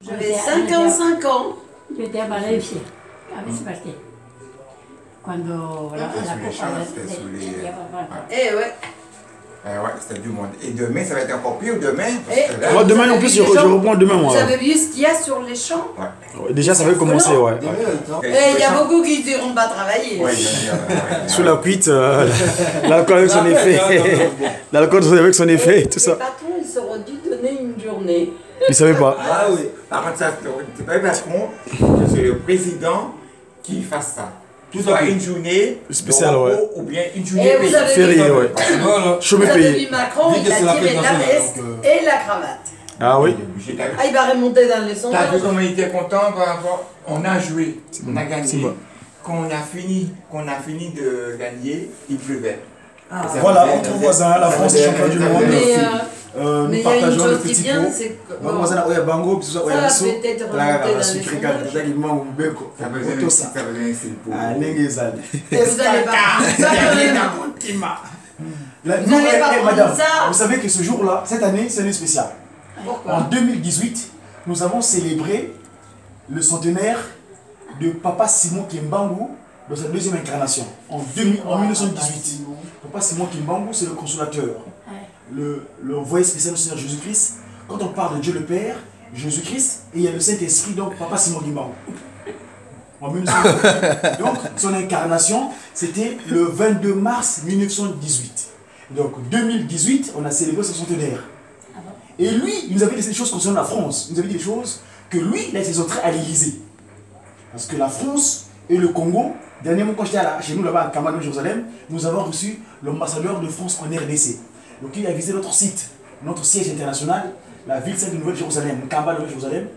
J'avais 55 ans. Yo étais a Valencia, a veces partí. Cuando la copa de Eh ouais. Ouais, c'était du monde. Et demain, ça va être encore pire demain. Moi, demain, en plus, je reprends demain, moi. Vous avez vu ce qu'il y a sur les champs? Ouais. Déjà, ça va commencer, ouais. Et il y a beaucoup qui ne iront pas travailler. Ouais, Sous la cuite, l'alcool avec son effet. L'alcool avec son effet, tout ça. Les patrons, ils auraient dû donner une journée. Ils ne savaient pas. Ah oui. Par contre, ça, c'est pas le patron, c'est le président qui fasse ça. Soit une journée spéciale, ouais. Ou bien une journée Et vous payée. avez Férié, vu, ouais. Chômé vous avez payé. vu Macron, il a tiré la veste et la cravate. Ah oui. Ah, il va remonter dans les T'as sondages. vu comment il était content par rapport. On a joué, on a gagné. bon. Quand on a fini de gagner, il pleuvait. Ah. Voilà, entre voisins, la France est championne du monde. Mais Nous il y a une partageons le chose qui est petit bien, pot. c'est que Mon voisin a Bango, puis ça va peut-être remonter dans les sondages. Ça faisait un style pour. Ah, Nengezal. Et vous allez pas. Madame, vous savez que ce jour-là, cette année, c'est une année spéciale. Pourquoi? En 2018, nous avons célébré le centenaire de Papa Simon Kimbangu dans sa deuxième incarnation. En 1918. Papa Simon Kimbangu, c'est le consolateur. Le envoyé spécial du Seigneur Jésus-Christ. Quand on parle de Dieu le Père, Jésus-Christ, et il y a le Saint-Esprit, donc Papa Simon Kimbangu. En 1918. Donc, son incarnation, c'était le 22 mars 1918. Donc, 2018, on a célébré son centenaire. Et lui, il nous avait dit des choses concernant la France. Il nous avait dit des choses que lui, il a été entré à l'Élysée. Parce que la France et le Congo, dernièrement, quand j'étais chez nous là-bas à Kamano, Jérusalem, nous avons reçu l'ambassadeur de France en RDC. Donc, il a visité notre site, notre siège international, la ville sainte de Nouvelle-Jérusalem, Kamba de Jérusalem,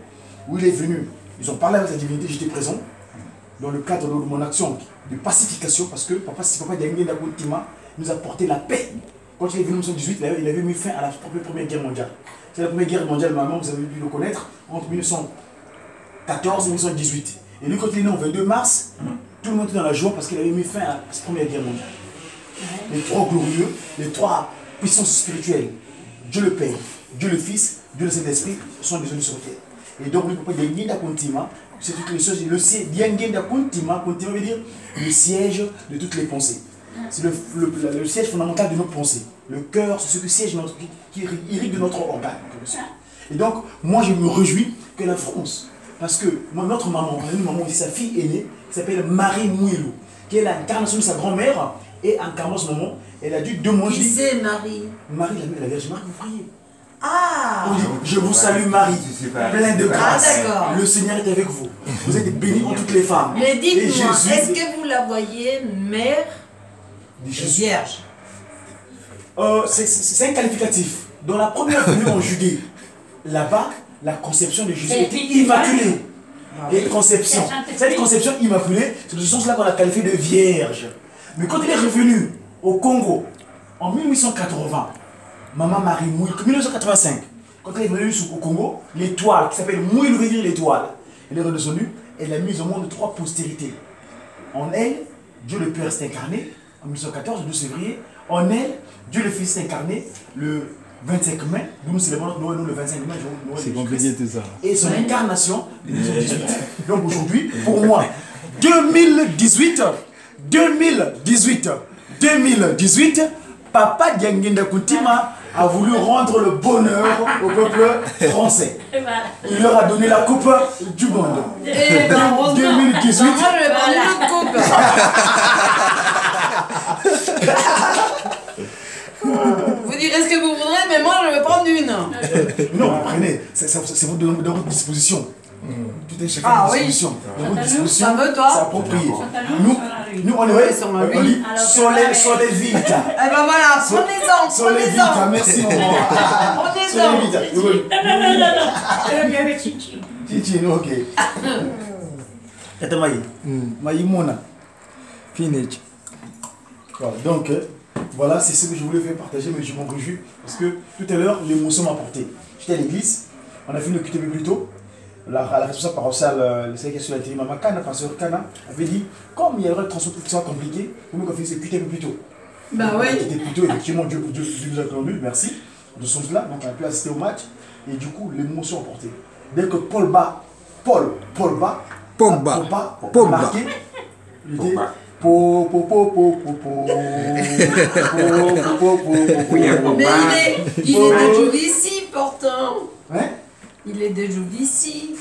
où il est venu. Ils ont parlé avec sa divinité, j'étais présent, dans le cadre de mon action de pacification, parce que Papa Diangé Ndakuntima nous a porté la paix. Quand il est venu en 1918, il avait mis fin à la Première Guerre mondiale. C'est la Première Guerre mondiale, maman, vous avez dû le connaître, entre 1914 et 1918. Et lui, quand il est né le 22 mars, tout le monde était dans la joie parce qu'il avait mis fin à cette Première Guerre mondiale. Les trois glorieux, les trois puissances spirituelles, Dieu le Père, Dieu le Fils, Dieu le Saint-Esprit, sont désolés sur terre. Et donc, le peuple de Diangé Ndakuntima, c'est toutes les choses. Le Diangé Ndakuntima, Kuntima veut dire le siège de toutes les pensées. C'est le siège fondamental de nos pensées. Le cœur, c'est ce que siège qui irrigue de notre organe. Et donc, moi, je me réjouis que la France, parce que notre maman, sa fille aînée, qui s'appelle Marie Mouilou, qui est l'incarnation de sa grand-mère, et incarnant ce moment, elle a dû demander. Qui c'est Marie? Marie, la Vierge Marie, vous priez. Ah! Je vous salue Marie, pleine de grâce. Ah, d'accord. Le Seigneur est avec vous. Vous êtes bénie en toutes les femmes. Mais dites-moi, Jésus- est-ce que vous la voyez mère vierge? C'est un qualificatif. Dans la première venue en Judée, là-bas, la conception de Jésus était immaculée. Et conception. Cette conception immaculée, c'est de ce sens-là qu'on a qualifié de vierge. Mais quand il est revenu au Congo, en 1880, Maman Marie Mouilou, 1985, quand elle est venue au Congo, l'étoile, qui s'appelle Mouilou, veut dire l'étoile, elle est redescendue, elle a mis au monde 3 postérités. En elle, Dieu le Père s'est incarné, en 1914, le 12 février. En elle, Dieu le Fils s'est incarné le 25 mai, nous célébrons notre Noël le 25 mai. C'est compliqué tout ça. Et son incarnation, 2018. Donc aujourd'hui, pour moi, 2018, Papa Diangé Ndakuntima a voulu rendre le bonheur au peuple français. Il leur a donné la coupe du monde. Et ben, heureusement, 2018. moi je vais prendre une autre coupe. Vous direz ce que vous voudrez, mais moi je vais prendre une. Non, vous prenez, c'est dans votre disposition. Tout est chacun Ah de oui. disposition. Dans votre disposition, Ça veut, toi? c'est approprié. Nous on est on dit soleil vite. Eh ben voilà, prenez-en, Soleil vite, prenez-en. merci maman. Soleil Prenez-en. vite. Chichi, ok. Attends, Maï Mona. Finish. Voilà, donc, voilà, c'est ce que je voulais faire partager, mais je m'en réjouis parce que tout à l'heure, l'émotion m'a porté. J'étais à l'église, on a fini le QTB plus tôt. La responsable paroissiale, celle qui est sur l'intérim, Maman Kana, pasteur Kana, avait dit comme il y aurait le transport qui soit compliqué, il faut qu'on finisse le QTB plus tôt. Bah oui. C'était plus tôt, effectivement, Dieu nous a conduits, merci, de ce sens-là. Donc, on a pu assister au match et du coup, l'émotion a porté. Dès que Paul Ba, Pogba. marqué, il dit Mais il est de Juvisy pourtant. Hein? Il est de Juvisy.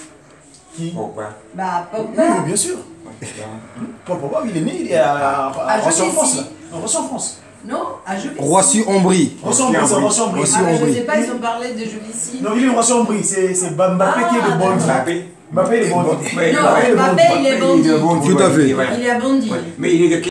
Qui? Pourquoi? Bah, Oui, Pogba. bien sûr. Paul Pogba, il est né, il est en France. Là. En France. Non, à Juvisy. Roissy-en-Brie. Roissy-en-Brie. Ah, bah, je sais pas, ils ont parlé de Juvisy. Non, il est Roissy-en-Brie. C'est Mbappé qui est de Bondy. Mbappé. Mbappé, il est Bondy. Non, Mbappé, il est Bondy. Tout à fait. Il est à Bondy. Mais il est de